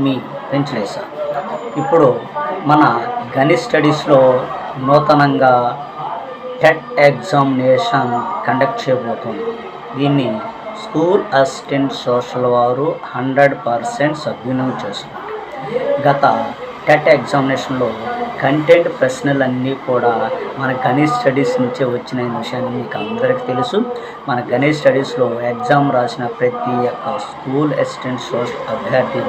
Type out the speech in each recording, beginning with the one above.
ఏమీ పెంచలేదు సార్. ఇప్పుడు మన గణిత్ స్టడీస్లో నూతనంగా టెట్ ఎగ్జామినేషన్ కండక్ట్ చేయబోతుంది. దీన్ని స్కూల్ అసిస్టెంట్ సోషల్ వారు 100% సద్వినియోగం చేసుకుంటారు. గత టెట్ ఎగ్జామినేషన్లో కంటెంట్ ప్రశ్నలన్నీ కూడా మన గణిత్ స్టడీస్ నుంచే వచ్చిన విషయాన్ని మీకు అందరికీ తెలుసు. మన గణిత్ స్టడీస్లో ఎగ్జామ్ రాసిన ప్రతి ఒక్క స్కూల్ అసిస్టెంట్ సోషల్ అభ్యర్థి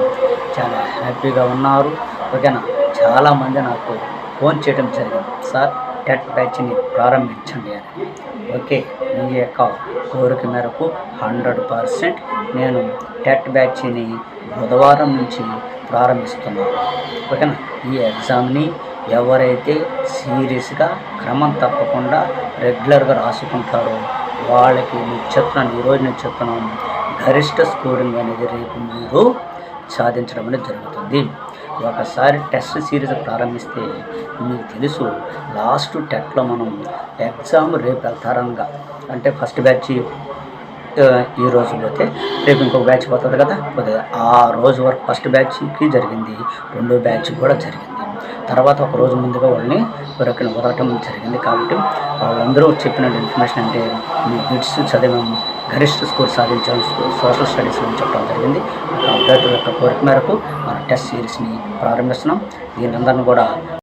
చాలా హ్యాపీగా ఉన్నారు. ఓకేనా, చాలామంది నాకు ఫోన్ చేయడం జరిగింది, సార్ టెట్ బ్యాచ్ని ప్రారంభించండి అని. ఓకే, మీ యొక్క కోరిక మేరకు 100% నేను టెట్ బ్యాచ్ని బుధవారం నుంచి ప్రారంభిస్తున్నాను. ఓకేనా, ఈ ఎగ్జామ్ని ఎవరైతే సీరియస్గా క్రమం తప్పకుండా రెగ్యులర్గా రాసుకుంటారో వాళ్ళకి ఈరోజు నేను చెప్తున్నాను, గరిష్ట స్కోరింగ్ అనేది రేపు మీరు సాధించడం అనేది జరుగుతుంది. ఒకసారి టెస్ట్ సిరీస్ ప్రారంభిస్తే మీకు తెలుసు, లాస్ట్ టెట్లో మనం ఎగ్జామ్ రేపు వెళ్తారనగా, అంటే ఫస్ట్ బ్యాచ్ ఈరోజు పోతే రేపు ఇంకొక బ్యాచ్ పోతుంది కదా, ఆ రోజు వరకు ఫస్ట్ బ్యాచ్కి జరిగింది, రెండో బ్యాచ్ కూడా జరిగింది. తర్వాత ఒక రోజు ముందుగా వాళ్ళని వదలటం జరిగింది. కాబట్టి వాళ్ళందరూ చెప్పిన ఇన్ఫర్మేషన్ అంటే మీ బిట్స్ చదివాము, గరిష్ట స్కోర్ సాధించాము సోషల్ స్టడీస్లో చెప్పడం జరిగింది. అభ్యర్థుల యొక్క కోరిక మేరకు మన టెస్ట్ సిరీస్ని ప్రారంభిస్తున్నాం. దీని అందరిని కూడా